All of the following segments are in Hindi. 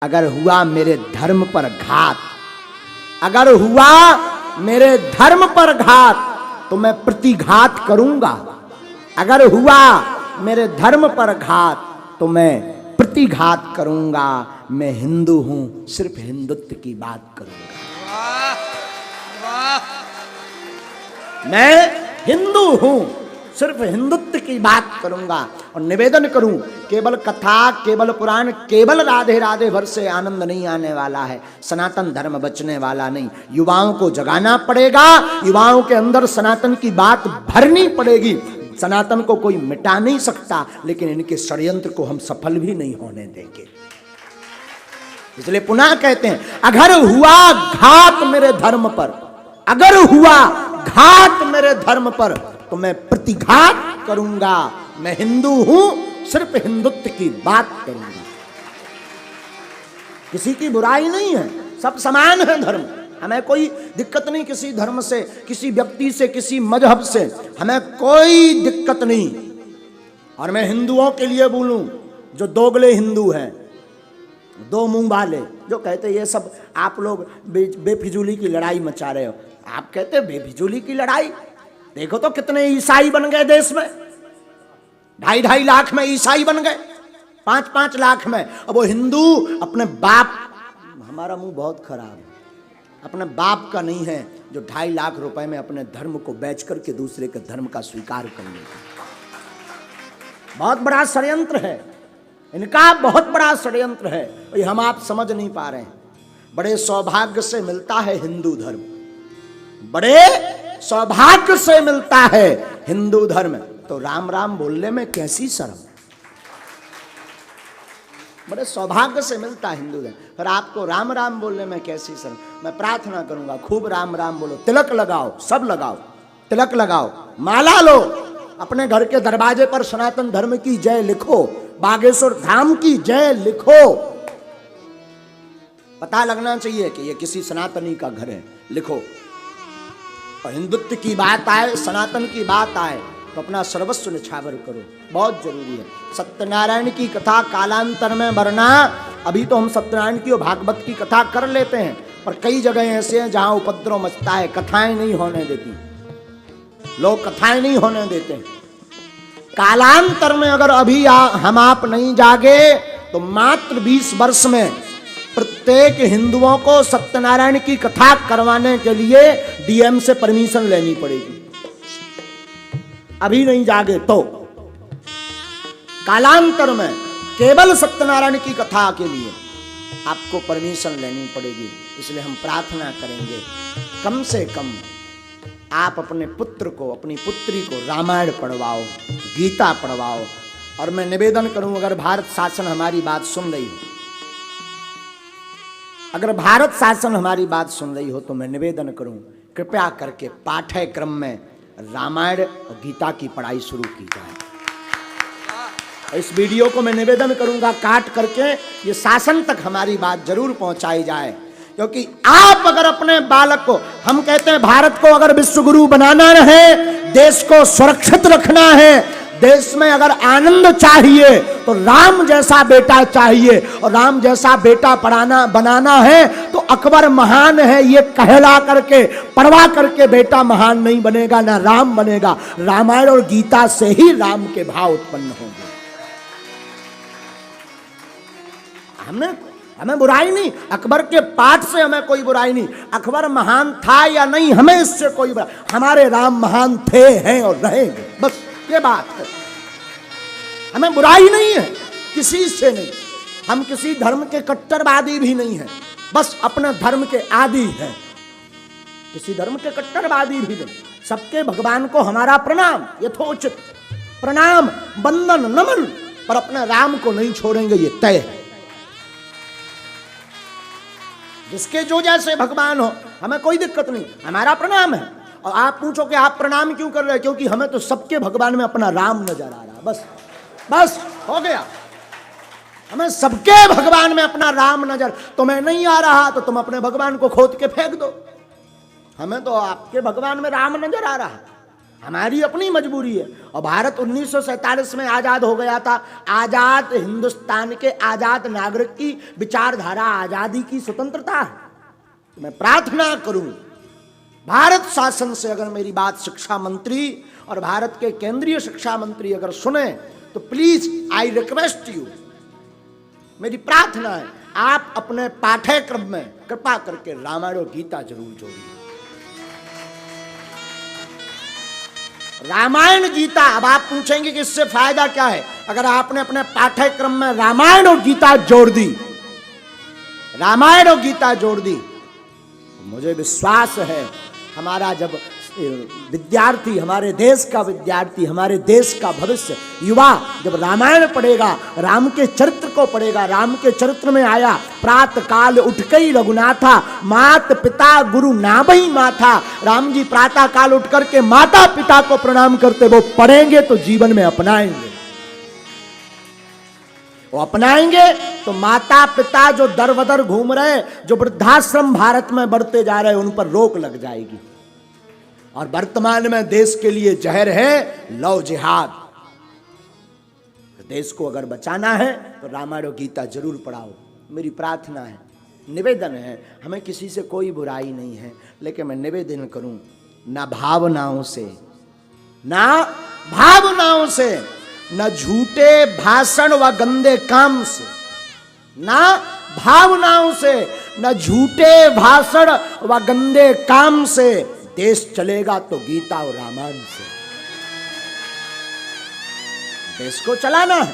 अगर हुआ मेरे धर्म पर घात, अगर हुआ मेरे धर्म पर घात तो मैं प्रतिघात करूंगा। अगर हुआ मेरे धर्म पर घात तो मैं प्रतिघात करूंगा। मैं हिंदू हूं, सिर्फ हिंदुत्व की बात करूंगा। मैं हिंदू हूं, सिर्फ हिंदुत्व की बात करूंगा और निवेदन करूं, केवल कथा, केवल पुराण, केवल राधे राधे भर से आनंद नहीं आने वाला है। सनातन धर्म बचने वाला नहीं। युवाओं को जगाना पड़ेगा, युवाओं के अंदर सनातन की बात भरनी पड़ेगी। सनातन को कोई मिटा नहीं सकता, लेकिन इनके षड्यंत्र को हम सफल भी नहीं होने देंगे। इसलिए पुनः कहते हैं, अगर हुआ घात मेरे धर्म पर, अगर हुआ घात मेरे धर्म पर तो मैं प्रतिघात करूंगा। मैं हिंदू हूं, सिर्फ हिंदुत्व की बात करूंगा। किसी की बुराई नहीं है, सब समान है धर्म। हमें कोई दिक्कत नहीं किसी धर्म से, किसी व्यक्ति से, किसी मजहब से, हमें कोई दिक्कत नहीं। और मैं हिंदुओं के लिए बोलूं जो दोगले हिंदू हैं, दो मुंह वाले, जो कहते ये सब आप लोग बेफिजूली की लड़ाई मचा रहे हो। आप कहते बेफिजूली की लड़ाई, देखो तो कितने ईसाई बन गए देश में। 2.5 लाख में ईसाई बन गए, 5-5 लाख में। अब वो हिंदू अपने बाप, हमारा मुंह बहुत खराब है, अपने बाप का नहीं है जो 2.5 लाख रुपए में अपने धर्म को बेच करके दूसरे के धर्म का स्वीकार कर लेगा। बहुत बड़ा षड्यंत्र है इनका, बहुत बड़ा षड्यंत्र है। ये हम आप समझ नहीं पा रहे हैं। बड़े सौभाग्य से मिलता है हिंदू धर्म, बड़े सौभाग्य से मिलता है हिंदू धर्म। तो राम राम बोलने में कैसी शर्म, बड़े सौभाग्य से मिलता है हिंदू धर्म, पर आपको राम राम बोलने में कैसी शर्म। मैं प्रार्थना करूंगा, खूब राम राम बोलो, तिलक लगाओ, सब लगाओ, तिलक लगाओ, माला लो, अपने घर के दरवाजे पर सनातन धर्म की जय लिखो, बागेश्वर धाम की जय लिखो। पता लगना चाहिए कि ये किसी सनातनी का घर है, लिखो। और हिंदुत्व की बात आए, सनातन की बात आए तो अपना सर्वस्व निछावर करो, बहुत जरूरी है। सत्यनारायण की कथा कालांतर में वरना, अभी तो हम सत्यनारायण की और भागवत की कथा कर लेते हैं, पर कई जगह ऐसे हैं जहां उपद्रव मचता है, कथाएं नहीं होने देती, लोग कथाएं नहीं होने देते। कालांतर में अगर अभी हम आप नहीं जागे तो मात्र 20 वर्ष में प्रत्येक हिंदुओं को सत्यनारायण की कथा करवाने के लिए डीएम से परमिशन लेनी पड़ेगी। अभी नहीं जागे तो कालांतर में केवल सत्यनारायण की कथा के लिए आपको परमिशन लेनी पड़ेगी। इसलिए हम प्रार्थना करेंगे, कम से कम आप अपने पुत्र को, अपनी पुत्री को रामायण पढ़वाओ, गीता पढ़वाओ। और मैं निवेदन करूं, अगर भारत शासन हमारी बात सुन रही हो, अगर भारत शासन हमारी बात सुन रही हो तो मैं निवेदन करूं, कृपया करके पाठ्यक्रम में रामायण और गीता की पढ़ाई शुरू की जाए। इस वीडियो को मैं निवेदन करूंगा काट करके ये शासन तक हमारी बात जरूर पहुंचाई जाए। क्योंकि आप अगर अपने बालक को, हम कहते हैं भारत को अगर विश्व गुरु बनाना है, देश को सुरक्षित रखना है, देश में अगर आनंद चाहिए तो राम जैसा बेटा चाहिए, और राम जैसा बेटा बनाना है तो अकबर महान है ये कहला करके, पढ़वा करके बेटा महान नहीं बनेगा, ना राम बनेगा। रामायण और गीता से ही राम के भाव उत्पन्न होंगे। हमें बुराई नहीं, अकबर के पाठ से हमें कोई बुराई नहीं। अकबर महान था या नहीं, हमें इससे कोई बुराई, हमारे राम महान थे, हैं और रहेंगे, बस ये बात है। हमें बुराई नहीं है किसी से, नहीं, हम किसी धर्म के कट्टरवादी भी नहीं हैं, बस अपने धर्म के आदी हैं, किसी धर्म के कट्टरवादी भी नहीं। सबके भगवान को हमारा प्रणाम, यथोचित प्रणाम, वंदन, नमन, पर अपने राम को नहीं छोड़ेंगे, ये तय है। जिसके जो जैसे भगवान हो, हमें कोई दिक्कत नहीं, हमारा प्रणाम है। और आप पूछो कि आप प्रणाम क्यों कर रहे हैं, क्योंकि हमें तो सबके भगवान में अपना राम नजर आ रहा है, बस बस हो गया। हमें सबके भगवान में अपना राम नजर, तुम्हें नहीं आ रहा तो तुम अपने भगवान को खोद के फेंक दो, हमें तो आपके भगवान में राम नजर आ रहा है। हमारी अपनी मजबूरी है। और भारत 1947 में आजाद हो गया था। आजाद हिंदुस्तान के आजाद नागरिक की विचारधारा आजादी की स्वतंत्रता है। तो मैं प्रार्थना करूं भारत शासन से, अगर मेरी बात शिक्षा मंत्री और भारत के केंद्रीय शिक्षा मंत्री अगर सुने तो प्लीज आई रिक्वेस्ट यू, मेरी प्रार्थना है आप अपने पाठ्यक्रम में कृपा करके रामायण और गीता जरूर जोड़िए। रामायण गीता, अब आप पूछेंगे कि इससे फायदा क्या है? अगर आपने अपने पाठ्यक्रम में रामायण और गीता जोड़ दी, रामायण और गीता जोड़ दी, तो मुझे विश्वास है हमारा जब विद्यार्थी, हमारे देश का विद्यार्थी, हमारे देश का भविष्य युवा जब रामायण पढ़ेगा, राम के चरित्र को पढ़ेगा, राम के चरित्र में आया प्रात काल उठकई रघुनाथा, मात पिता गुरु नाभई माथा। राम जी प्रातः काल उठ करके माता पिता को प्रणाम करते, वो पढ़ेंगे तो जीवन में अपनाएंगे। वो अपनाएंगे तो माता पिता जो दर बदर घूम रहे, जो वृद्धाश्रम भारत में बढ़ते जा रहे, उन पर रोक लग जाएगी। और वर्तमान में देश के लिए जहर है लव जिहाद। देश को अगर बचाना है तो रामायण और गीता जरूर पढ़ाओ, मेरी प्रार्थना है, निवेदन है। हमें किसी से कोई बुराई नहीं है, लेकिन मैं निवेदन करूं ना भावनाओं से, ना भावनाओं से, न झूठे भाषण व गंदे काम से, ना भावनाओं से, न झूठे भाषण व गंदे काम से देश चलेगा तो गीता और रामायण से। देश को चलाना है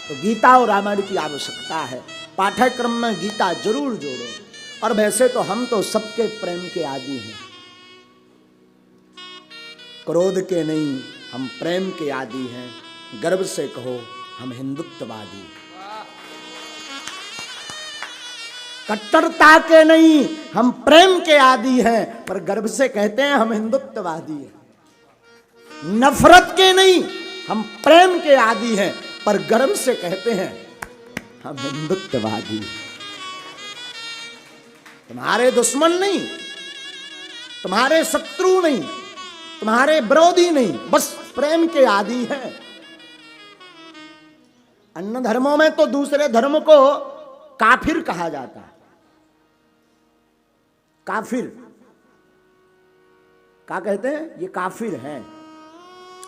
तो गीता और रामायण की आवश्यकता है। पाठ्यक्रम में गीता जरूर जोड़ो। और वैसे तो हम तो सबके प्रेम के आदी हैं, क्रोध के नहीं, हम प्रेम के आदी हैं। गर्व से कहो हम हिंदुत्ववादी, कट्टरता के नहीं, हम प्रेम के आदी हैं, पर गर्व से कहते हैं हम हिंदुत्ववादी हैं। नफरत के नहीं, हम प्रेम के आदी हैं, पर गर्व से कहते हैं हम हिंदुत्ववादी। तुम्हारे दुश्मन नहीं, तुम्हारे शत्रु नहीं, तुम्हारे विरोधी नहीं, बस प्रेम के आदी हैं। अन्य धर्मों में तो दूसरे धर्म को काफिर कहा जाता है। काफिर क्या कहते हैं? ये काफिर हैं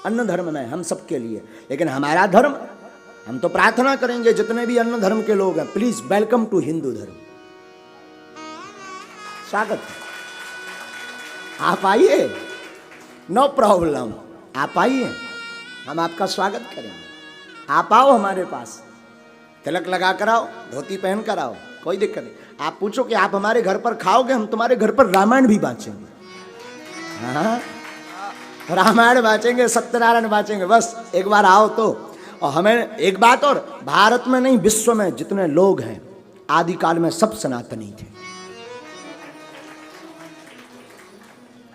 अन्य धर्म में, हम सबके लिए। लेकिन हमारा धर्म, हम तो प्रार्थना करेंगे जितने भी अन्य धर्म के लोग हैं, प्लीज वेलकम टू हिंदू धर्म, स्वागत है, आप आइए, नो प्रॉब्लम, आप आइए, हम आपका स्वागत करेंगे। आप आओ हमारे पास, तिलक लगा कर आओ, धोती पहन कर आओ, कोई दिक्कत नहीं। आप पूछो कि आप हमारे घर पर खाओगे, हम तुम्हारे घर पर रामायण भी बांचेंगे। हाँ, रामायण बांचेंगे, सत्यनारायण बांचेंगे, बस एक बार आओ तो। और हमें एक बात और, भारत में नहीं विश्व में जितने लोग हैं आदिकाल में सब सनातनी थे।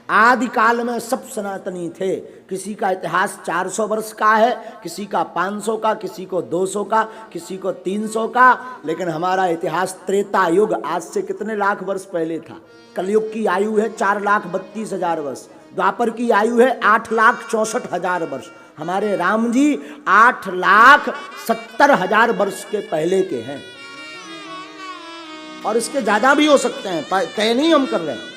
आदिकाल में सब सनातनी थे। किसी का इतिहास 400 वर्ष का है, किसी का 500 का, किसी को 200 का, किसी को 300 का, लेकिन हमारा इतिहास त्रेता युग, आज से कितने लाख वर्ष पहले था। कलयुग की आयु है 4,32,000 वर्ष, द्वापर की आयु है 8,64,000 वर्ष, हमारे राम जी 8,70,000 वर्ष के पहले के हैं। और इसके ज्यादा भी हो सकते हैं, तय नहीं हम कर रहे हैं।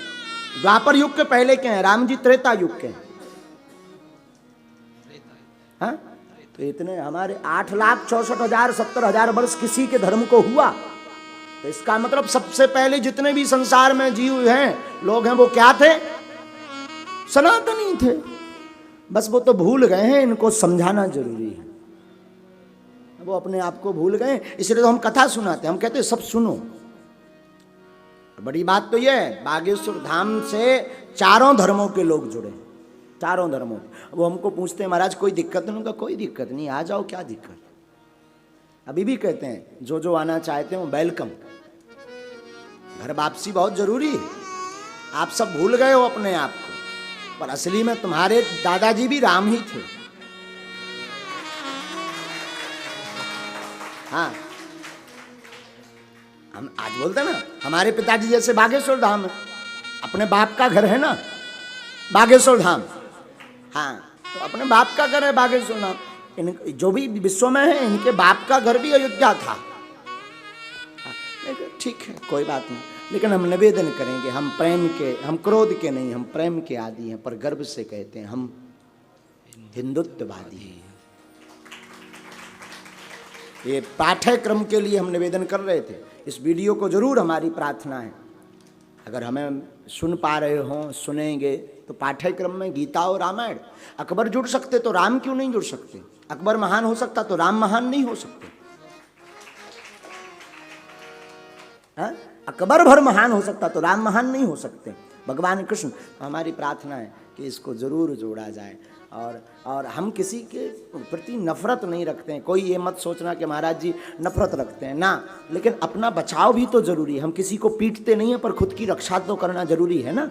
द्वापर युग के पहले के हैं, राम जी त्रेता युग के हैं। हाँ? तो इतने हमारे 8,64,000 70,000 वर्ष किसी के धर्म को हुआ, तो इसका मतलब सबसे पहले जितने भी संसार में जीव हैं लोग हैं, वो क्या थे? सनातनी थे। बस वो तो भूल गए हैं, इनको समझाना जरूरी है। वो अपने आप को भूल गए, इसलिए तो हम कथा सुनाते हैं, हम कहते हैं सब सुनो। बड़ी बात तो यह है, बागेश्वर धाम से चारों धर्मों के लोग जुड़े, चारों धर्मों। वो हमको पूछते हैं महाराज कोई दिक्कत नहीं? उनका कोई दिक्कत नहीं, आ जाओ, क्या दिक्कत। अभी भी कहते हैं जो जो आना चाहते हैं वो वेलकम। घर वापसी बहुत जरूरी है। आप सब भूल गए हो अपने आप को, पर असली में तुम्हारे दादाजी भी राम ही थे। हाँ, हम आज बोलते ना, हमारे पिताजी जैसे बागेश्वर धाम है, अपने बाप का घर है ना बागेश्वर धाम। हाँ, तो अपने बाप का घर है बागेश्वर नाम, जो भी विश्व में है इनके बाप का घर भी अयोध्या था। ठीक है, कोई बात नहीं, लेकिन हम निवेदन करेंगे, हम प्रेम के, हम क्रोध के नहीं, हम प्रेम के आदि हैं, पर गर्व से कहते हैं हम हिंदुत्ववादी हैं। ये पाठ्यक्रम के लिए हम निवेदन कर रहे थे। इस वीडियो को जरूर, हमारी प्रार्थना है, अगर हमें सुन पा रहे हो, सुनेंगे तो पाठ्यक्रम में गीता और रामायण, अकबर जुड़ सकते तो राम क्यों नहीं जुड़ सकते? अकबर महान हो सकता तो राम महान नहीं हो सकते? हा? अकबर भर महान हो सकता तो राम महान नहीं हो सकते? भगवान कृष्ण। हमारी प्रार्थना है कि इसको जरूर जोड़ा जाए, और हम किसी के प्रति नफरत नहीं रखते हैं। कोई ये मत सोचना कि महाराज जी नफरत रखते हैं ना, लेकिन अपना बचाव भी तो जरूरी है। हम किसी को पीटते नहीं है, पर खुद की रक्षा तो करना जरूरी है ना।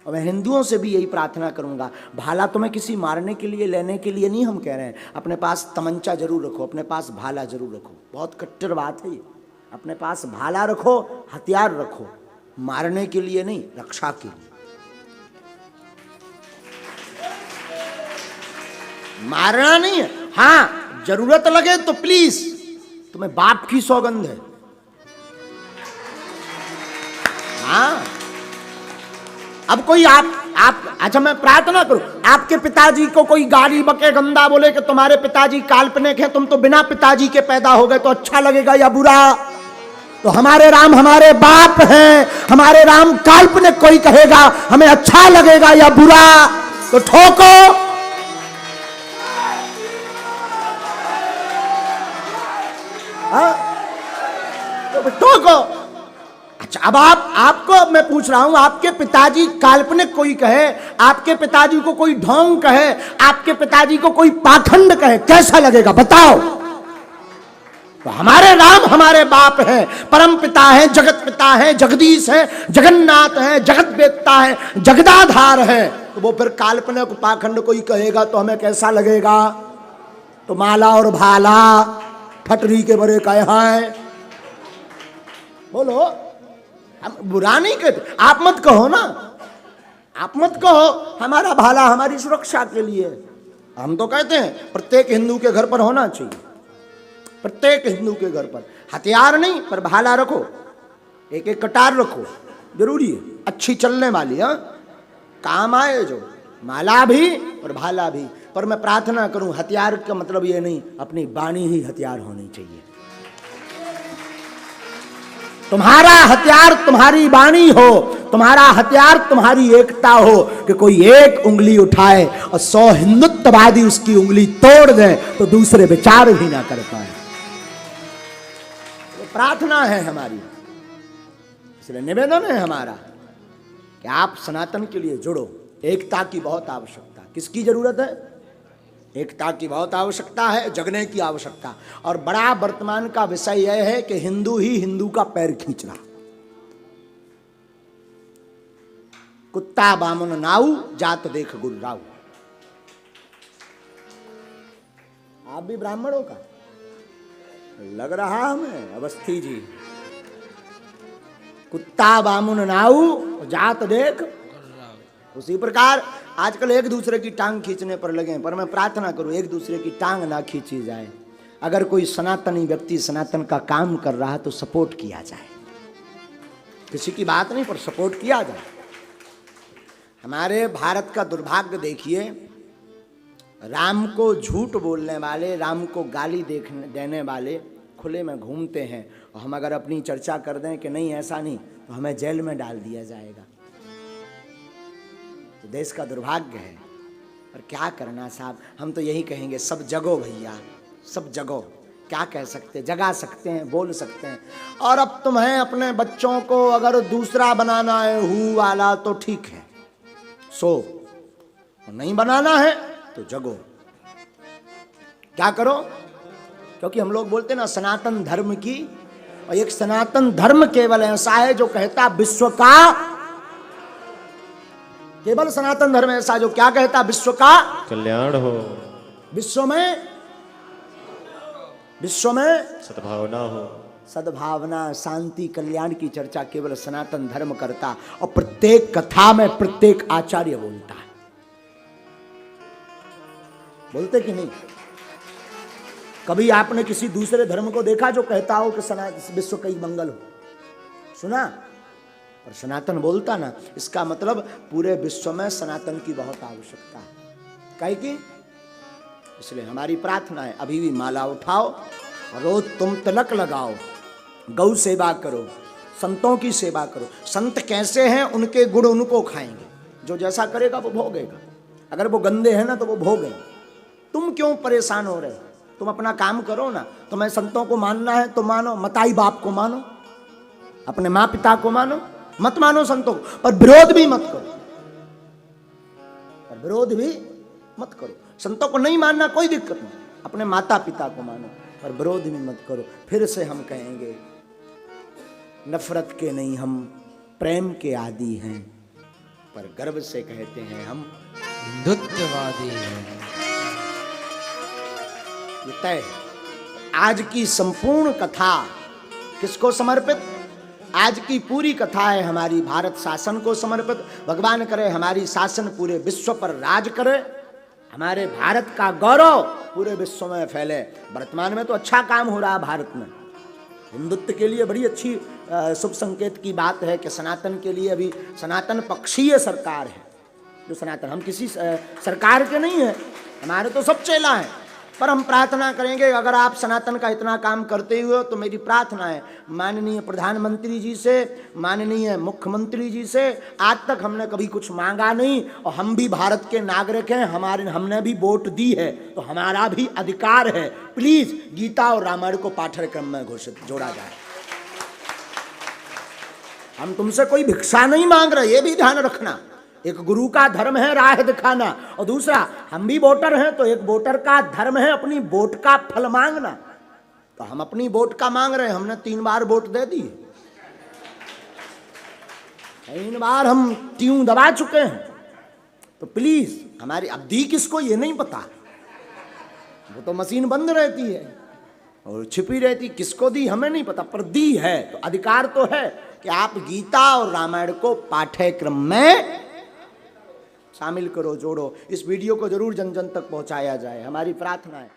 और मैं हिंदुओं से भी यही प्रार्थना करूंगा, भाला तो मैं किसी मारने के लिए, लेने के लिए नहीं हम कह रहे हैं, अपने पास तमंचा जरूर रखो, अपने पास भाला जरूर रखो। बहुत कट्टर बात है ये, अपने पास भाला रखो, हथियार रखो, मारने के लिए नहीं, रक्षा के लिए। मारना नहीं है, हाँ जरूरत लगे तो प्लीज, तुम्हें बाप की सौगंध है। हाँ, अब कोई आप अच्छा मैं प्रार्थना करूं, आपके पिताजी को कोई गाली बके, गंदा बोले कि तुम्हारे पिताजी काल्पनिक हैं, तुम तो बिना पिताजी के पैदा हो गए, तो अच्छा लगेगा या बुरा? तो हमारे राम हमारे बाप हैं, हमारे राम काल्पनिक कोई कहेगा, हमें अच्छा लगेगा या बुरा? तो ठोको। तो ठोको। अच्छा, अब आपको मैं पूछ रहा हूं, आपके पिताजी काल्पनिक कोई कहे, आपके पिताजी को कोई ढोंग कहे, आपके पिताजी को कोई पाखंड कहे, कैसा लगेगा बताओ? तो हमारे राम हमारे बाप हैं, परम पिता हैं, जगत पिता हैं, जगदीश हैं, जगन्नाथ हैं, जगत वेत्ता है, जगदाधार है। तो वो फिर काल्पनिक पाखंड कोई कहेगा तो हमें कैसा लगेगा? तो माला और भाला फटरी के बड़े कहे हैं, बोलो। हम बुरा नहीं कहते, आप मत कहो ना, आप मत कहो, हमारा भाला हमारी सुरक्षा के लिए। हम तो कहते हैं प्रत्येक हिंदू के घर पर होना चाहिए, प्रत्येक हिंदू के घर पर हथियार नहीं पर भाला रखो, एक एक कटार रखो, जरूरी है, अच्छी चलने वाली, हाँ काम आए, जो माला भी और भाला भी। पर मैं प्रार्थना करूं, हथियार का मतलब ये नहीं, अपनी वाणी ही हथियार होनी चाहिए। तुम्हारा हथियार तुम्हारी वाणी हो, तुम्हारा हथियार तुम्हारी एकता हो, कि कोई एक उंगली उठाए और 100 हिंदुत्ववादी उसकी उंगली तोड़ दे तो दूसरे विचार भी ना कर पाए। तो प्रार्थना है हमारी, इसलिए निवेदन है हमारा कि आप सनातन के लिए जुड़ो। एकता की बहुत आवश्यकता, किसकी जरूरत है? एकता की बहुत आवश्यकता है, जगने की आवश्यकता। और बड़ा वर्तमान का विषय यह है कि हिंदू ही हिंदू का पैर खींच रहा। कुत्ता बामुन नाऊ, जात देख गुर्राऊ। आप भी ब्राह्मणों का लग रहा हमें, अवस्थी जी। कुत्ता बामुन नाऊ, जात देख। उसी प्रकार आजकल एक दूसरे की टांग खींचने पर लगे हैं, पर मैं प्रार्थना करूं एक दूसरे की टांग ना खींची जाए। अगर कोई सनातनी व्यक्ति सनातन का काम कर रहा है तो सपोर्ट किया जाए, किसी की बात नहीं पर सपोर्ट किया जाए। हमारे भारत का दुर्भाग्य देखिए, राम को झूठ बोलने वाले, राम को गाली देने वाले खुले में घूमते हैं, और हम अगर अपनी चर्चा कर दें कि नहीं ऐसा नहीं, तो हमें जेल में डाल दिया जाएगा। तो देश का दुर्भाग्य है, पर क्या करना साहब, हम तो यही कहेंगे, सब जगो भैया, सब जगो। क्या कह सकते, जगा सकते हैं, बोल सकते हैं। और अब तुम्हें अपने बच्चों को अगर दूसरा बनाना है हु वाला तो ठीक है, सो नहीं बनाना है तो जगो। क्या करो? क्योंकि हम लोग बोलते ना सनातन धर्म की, और एक सनातन धर्म केवल ऐसा है जो कहता विश्व का, केवल सनातन धर्म ऐसा जो क्या कहता, विश्व का कल्याण हो, विश्व में सद्भावना हो। सद्भावना, शांति, कल्याण की चर्चा केवल सनातन धर्म करता, और प्रत्येक कथा में प्रत्येक आचार्य बोलता है। बोलते कि नहीं? कभी आपने किसी दूसरे धर्म को देखा जो कहता हो कि विश्व का मंगल हो? सुना? पर सनातन बोलता ना, इसका मतलब पूरे विश्व में सनातन की बहुत आवश्यकता है। काहे की? इसलिए हमारी प्रार्थना है, अभी भी माला उठाओ, रोज तुम तिलक लगाओ, गौ सेवा करो, संतों की सेवा करो। संत कैसे हैं उनके गुण उनको खाएंगे, जो जैसा करेगा वो भोगेगा। अगर वो गंदे हैं ना तो वो भोगेंगे। तुम क्यों परेशान हो रहे? तुम अपना काम करो ना। तुम्हें संतों को मानना है तो मानो, मताई बाप को मानो, अपने माँ पिता को मानो, मत मानो संतों को, पर विरोध भी मत करो, पर विरोध भी मत करो। संतों को नहीं मानना कोई दिक्कत नहीं, अपने माता पिता को मानो, पर विरोध भी मत करो। फिर से हम कहेंगे, नफरत के नहीं हम प्रेम के आदी हैं, पर गर्व से कहते हैं हम हिंदुत्ववादी हैं। ये तय है। आज की संपूर्ण कथा किसको समर्पित? आज की पूरी कथा है हमारी भारत शासन को समर्पित। भगवान करे हमारी शासन पूरे विश्व पर राज करे, हमारे भारत का गौरव पूरे विश्व में फैले। वर्तमान में तो अच्छा काम हो रहा है भारत में, हिंदुत्व के लिए बड़ी अच्छी शुभ संकेत की बात है कि सनातन के लिए अभी सनातन पक्षीय सरकार है। जो सनातन, हम किसी सरकार के नहीं हैं, हमारे तो सब चेला हैं, पर हम प्रार्थना करेंगे अगर आप सनातन का इतना काम करते हुए हो तो मेरी प्रार्थना है माननीय प्रधानमंत्री जी से, माननीय मुख्यमंत्री जी से, आज तक हमने कभी कुछ मांगा नहीं और हम भी भारत के नागरिक हैं, हमने भी वोट दी है तो हमारा भी अधिकार है। प्लीज गीता और रामायण को पाठ्यक्रम में घोषित जोड़ा जाए। हम तुमसे कोई भिक्षा नहीं मांग रहे, ये भी ध्यान रखना। एक गुरु का धर्म है राह दिखाना, और दूसरा हम भी वोटर हैं तो एक वोटर का धर्म है अपनी वोट का फल मांगना। तो हम अपनी वोट का मांग रहे हैं, हमने 3 बार वोट दे दी, 3 बार हम ट्यूं दबा चुके हैं। तो प्लीज हमारी, अब दी किसको ये नहीं पता, वो तो मशीन बंद रहती है और छिपी रहती, किसको दी हमें नहीं पता, पर दी है तो अधिकार तो है कि आप गीता और रामायण को पाठ्यक्रम में शामिल करो, जोड़ो। इस वीडियो को जरूर जन जन तक पहुंचाया जाए, हमारी प्रार्थना है।